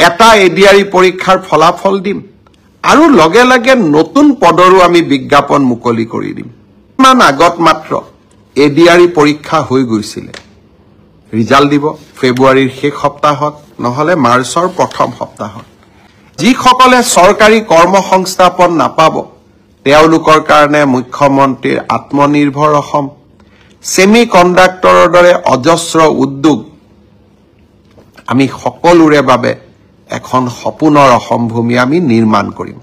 এটা এডিআৰই পৰীক্ষাৰ ফলাফল দিম আৰু লগে লগে নতুন পদৰো আমি বিজ্ঞাপন মুকলি কৰি দিম মান আগত মাত্ৰ এডিআৰই পৰীক্ষা হৈ গৈছিলে ৰিজাল্ট দিব ফেব্ৰুৱাৰীৰ শেষ সপ্তাহত নহলে মাৰ্চৰ প্ৰথম সপ্তাহত যিসকলে চৰকাৰী কৰ্মসংস্থাপন নাপাব তেওঁলোকৰ কাৰণে মুখ্যমন্ত্ৰীৰ আত্মনিৰ্ভৰ অসম সেমি কণ্ডাক্টৰৰ দৰে অজস্ৰ উদ্যোগ আমি সকলোৰে বাবে এখন সপোনৰ অসম ভূমি আমি নিৰ্মাণ কৰিম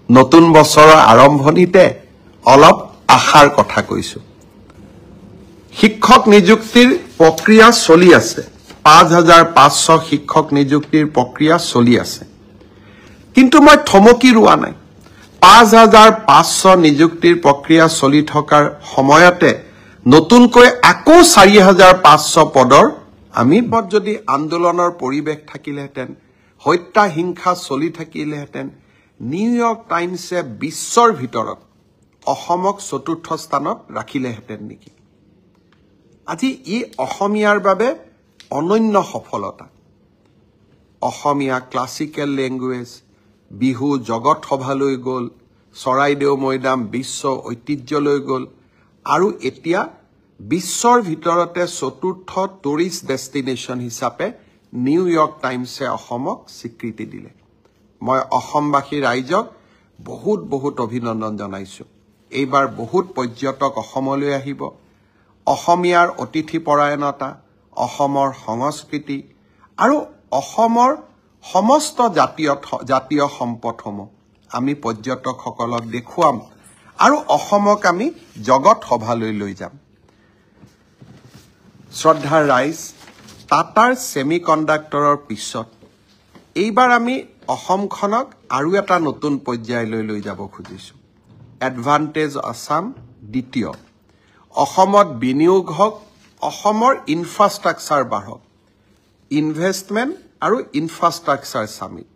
নতুন বছৰৰ আৰম্ভণিতে অলপ আশাৰ কথা কৈছো শিক্ষক নিযুক্তিৰ প্ৰক্ৰিয়া চলি আছে 5500 শিক্ষক নিযুক্তিৰ প্ৰক্ৰিয়া চলি আছে কিন্তু মই থমকি ৰোৱা নাই 5500 নিযুক্তিৰ প্ৰক্ৰিয়া চলি থকাৰ সময়তে নতুনকৈ আকৌ 4500 পদৰ আমি যদি আন্দোলনৰ পৰিবেশ থাকিলেহেঁতেন হত্যা হিংসা চলি থাকিলেহেঁতেন নিউয়ৰ্ক টাইমছে বিশ্বৰ ভিতৰত অসমক চতুৰ্থ স্থানত ৰাখিলেহেঁতেন নেকি আজি ই অসমীয়াৰ বাবে অনন্য সফলতা অসমীয়া ক্লাছিকেল লেংগুৱেজ বিহু জগত সভালৈ গ'ল চৰাইদেউ মৈদাম বিশ্ব ঐতিহ্যলৈ গ'ল আৰু এতিয়া বিশ্বৰ ভিতৰতে চতুৰ্থ টুৰিষ্ট ডেষ্টিনেশ্যন হিচাপে নিউয়ৰ্ক টাইমছে অসমক স্বীকৃতি দিলে মই অসমবাসী ৰাইজক বহুত অভিনন্দন জনাইছো এইবাৰ বহুত পৰ্যটক অসমলৈ আহিব অসমীয়াৰ অতিথি পৰায়ণতা অসমৰ সংস্কৃতি আৰু অসমৰ সমস্ত জাতীয় সম্পদসমূহ আমি পৰ্যটকসকলক দেখুৱাম আৰু অসমক আমি জগত সভালৈ লৈ যাম শ্ৰদ্ধাৰ ৰাইজ টাটাৰ সেমি কণ্ডাক্টৰৰ পিছত এইবাৰ আমি অসমখনক আৰু এটা নতুন পৰ্যায়লৈ লৈ যাব খুজিছো এডভান্টেজ আসাম দ্বিতীয় অসমত বিনিয়োগ হওক অসমৰ ইনফ্ৰাষ্ট্ৰাকচাৰ বাঢ়ক ইনভেষ্টমেণ্ট আৰু ইনফ্ৰাষ্ট্ৰাকচাৰ সামিট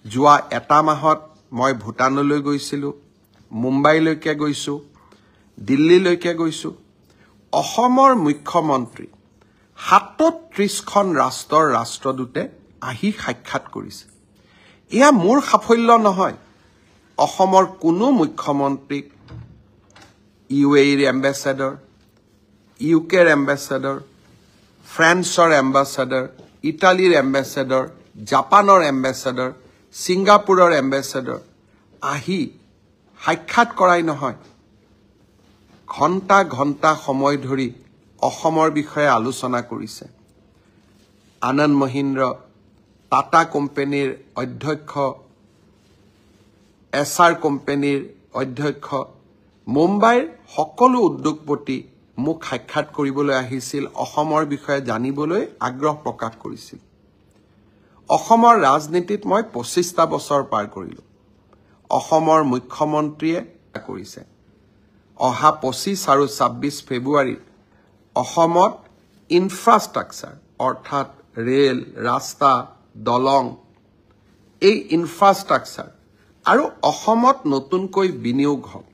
যোৱা এটা মাহত মই ভূটানলৈ গৈছিলো মুম্বাইলৈকে গৈছো দিল্লীলৈকে গৈছো অসমৰ মুখ্যমন্ত্ৰী 37খন ৰাষ্ট্ৰৰ ৰাষ্ট্ৰদূতে আহি সাক্ষাৎ কৰিছে এয়া মোৰ সাফল্য নহয় অসমৰ কোনো মুখ্যমন্ত্ৰীক ইউএইৰ এম্বেছাডৰ ইউকেৰ এম্বেছাডৰ ফ্ৰান্সৰ এম্বেছাডৰ ইটালীৰ এম্বেছাডৰ জাপানৰ এম্বেছাডৰ ছিংগাপুৰৰ এম্বেছাডৰ আহি সাক্ষাৎ কৰাই নহয় ঘণ্টা ঘণ্টা সময় ধৰি অসমৰ বিষয়ে আলোচনা কৰিছে আনন্দ মহিন্দ্ৰ টাটা কোম্পানীৰ অধ্যক্ষ এছআৰ কোম্পানীৰ অধ্যক্ষ মুম্বাইৰ সকলো উদ্যোগপতি মোক সাক্ষাৎ কৰিবলৈ আহিছিল অসমৰ বিষয়ে জানিবলৈ আগ্ৰহ প্ৰকাশ কৰিছিল অসমৰ ৰাজনীতিত মই 25টা বছৰ পাৰ কৰিলো অসমৰ মুখ্যমন্ত্ৰীয়ে কৰিছে অহা 25 আৰু 26 ফেব্ৰুৱাৰীত অসমত ইনফ্ৰাষ্ট্ৰাকচাৰ অৰ্থাৎ ৰেল ৰাস্তা দলং এই ইনফ্ৰাষ্ট্ৰাকচাৰ আৰু অসমত নতুনকৈ বিনিয়োগ হওক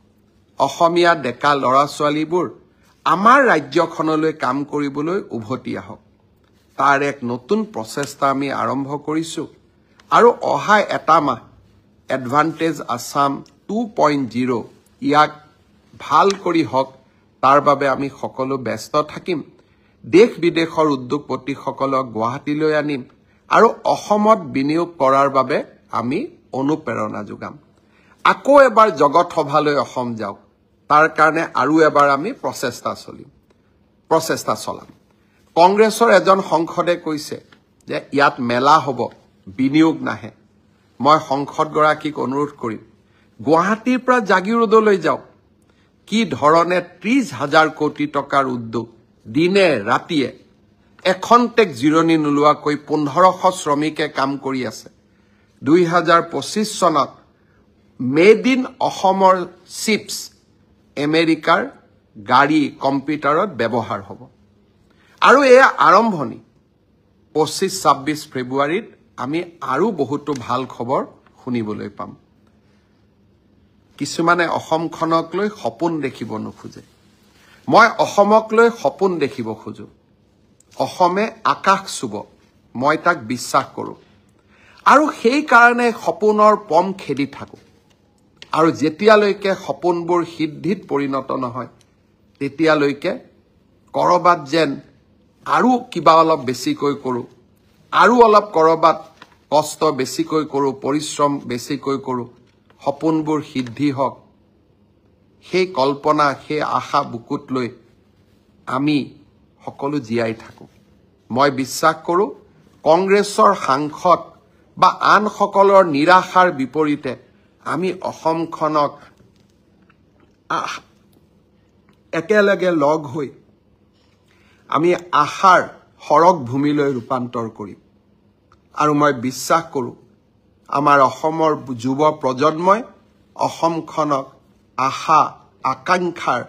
অসমীয়া ডেকা ল'ৰা ছোৱালীবোৰ আমাৰ ৰাজ্যখনলৈ কাম কৰিবলৈ উভতি আহক তাৰ এক নতুন প্ৰচেষ্টা আমি আৰম্ভ কৰিছো আৰু অহা এটা মাহ এডভান্টেজ আসাম 2.0 ইয়াক ভাল কৰি হওক তাৰ বাবে আমি সকলো ব্যস্ত থাকিম দেশ বিদেশৰ উদ্যোগপতিসকলক গুৱাহাটীলৈ আনিম আৰু অসমত বিনিয়োগ কৰাৰ বাবে আমি অনুপ্ৰেৰণা যোগাম আকৌ এবাৰ জগত সভালৈ অসম যাওক তাৰ কাৰণে আৰু এবাৰ আমি প্ৰচেষ্টা চলাম কংগ্ৰেছৰ এজন সংসদে কৈছে যে ইয়াত মেলা হ'ব বিনিয়োগ নাহে মই সংসদ গৰাকীক অনুৰোধ কৰিম গুৱাহাটীৰ পৰা জাগীৰ ৰোডলৈ যাওক কি ধৰণে 30,000 কোটি টকাৰ উদ্যোগ দিনে ৰাতিয়ে এখন্তেক জিৰণি নোলোৱাকৈ 1500 শ্ৰমিকে কাম কৰি আছে 2025 চনত মেড ইন অসমৰ চিপছ আমেৰিকাৰ গাড়ী কম্পিউটাৰত ব্যৱহাৰ হ'ব আৰু এয়া আৰম্ভণি 25-26 ফেব্ৰুৱাৰীত আমি আৰু বহুতো ভাল খবৰ শুনিবলৈ পাম কিছুমানে অসমখনক লৈ সপোন দেখিব নোখোজে মই অসমক লৈ সপোন দেখিব খোজো অসমে আকাশ চুব মই তাক বিশ্বাস কৰোঁ আৰু সেই কাৰণে সপোনৰ পম খেদি থাকো আৰু যেতিয়ালৈকে সপোনবোৰ সিদ্ধিত পৰিণত নহয় তেতিয়ালৈকে কৰবাত যেন আৰু কিবা অলপ বেছিকৈ কৰো আৰু অলপ কৰবাত কষ্ট বেছিকৈ কৰো পৰিশ্ৰম বেছিকৈ কৰো সপোনবোৰ সিদ্ধি হওক সেই কল্পনা সেই আশা বুকুত লৈ আমি সকলো জীয়াই থাকো মই বিশ্বাস কৰো কংগ্ৰেছৰ সাংসদ বা আন সকলৰ নিৰাশাৰ বিপৰীতে আমি অসমখনক একেলগে লগ হৈ আমি আশাৰ সৰগ ভূমিলৈ ৰূপান্তৰ কৰিম আৰু মই বিশ্বাস কৰো আমাৰ অসমৰ যুৱ প্ৰজন্মই অসমখনক আশা আকাংক্ষাৰ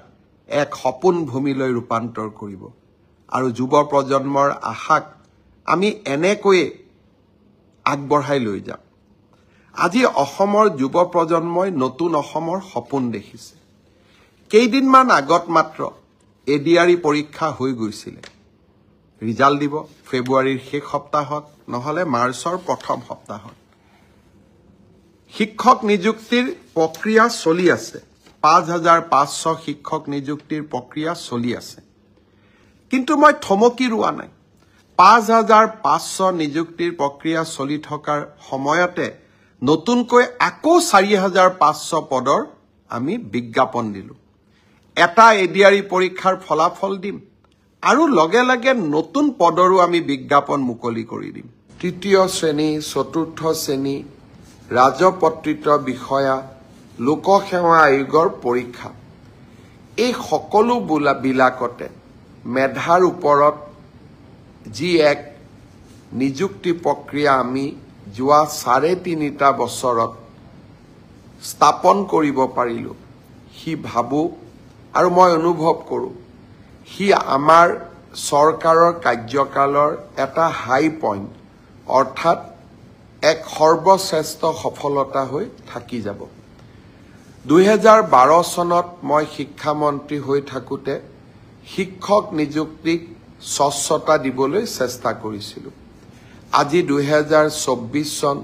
এক সপোন ভূমিলৈ ৰূপান্তৰ কৰিব আৰু যুৱ প্ৰজন্মৰ আশাক আমি এনেকৈয়ে আগবঢ়াই লৈ যাম আজি অসমৰ যুৱ প্ৰজন্মই নতুন অসমৰ সপোন দেখিছে কেইদিনমান আগত মাত্ৰ এডিআৰই পৰীক্ষা হৈ গৈছিল ৰিজাল্ট দিব ফেব্ৰুৱাৰীৰ শেষ সপ্তাহত নহলে মাৰ্চৰ প্ৰথম সপ্তাহত শিক্ষক নিযুক্তিৰ প্ৰক্ৰিয়া চলি আছে 5500 শিক্ষক নিযুক্তিৰ প্ৰক্ৰিয়া চলি আছে কিন্তু মই থমকি ৰোৱা নাই 5500 নিযুক্তিৰ প্ৰক্ৰিয়া চলি থকাৰ সময়তে নতুনকৈ আকৌ 4500 পদৰ আমি বিজ্ঞাপন দিলো এটা এডিআৰই পৰীক্ষাৰ ফলাফল দিম আৰু লগে লগে নতুন পদৰো আমি বিজ্ঞাপন মুকলি কৰি দিম তৃতীয় শ্ৰেণী চতুৰ্থ শ্ৰেণী ৰাজপত্ৰিত বিষয়া লোকসেৱা আয়োগৰ পৰীক্ষা এই সকলো বিলাকতে মেধাৰ ওপৰত যি এক নিযুক্তি প্ৰক্ৰিয়া আমি যোৱা 3.5 বছৰত স্থাপন কৰিব পাৰিলো হি ভাবো আৰু মই অনুভৱ কৰো হি আমাৰ চৰকাৰৰ কাৰ্যকালৰ এটা হাই পইণ্ট অৰ্থাৎ এক সৰ্বশ্ৰেষ্ঠ সফলতা হৈ থাকি যাব 2012 চনত মই শিক্ষামন্ত্ৰী হৈ থাকোতে শিক্ষক নিযুক্তিক স্বচ্ছতা দিবলৈ চেষ্টা কৰিছিলো আজি 2024 চন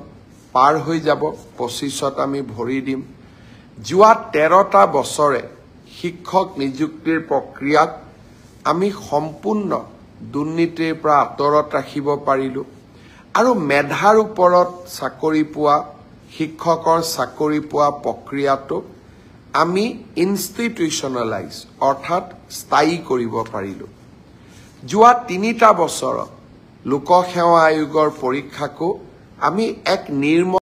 পাৰ হৈ যাব 25ত আমি ভৰি দিম যোৱা 13টা বছৰে শিক্ষক নিযুক্তিৰ প্ৰক্ৰিয়াক আমি সম্পূৰ্ণ দুৰ্নীতিৰ পৰা আঁতৰত ৰাখিব পাৰিলো আৰু মেধাৰ ওপৰত চাকৰি পোৱা শিক্ষকৰ চাকৰি পোৱা প্ৰক্ৰিয়াটো আমি ইনষ্টিটিউচনেলাইজ অৰ্থাৎ স্থায়ী কৰিব পাৰিলো যোৱা 3টা বছৰত লোকসেৱা আয়োগৰ পৰীক্ষাকো আমি এক নিৰ্মল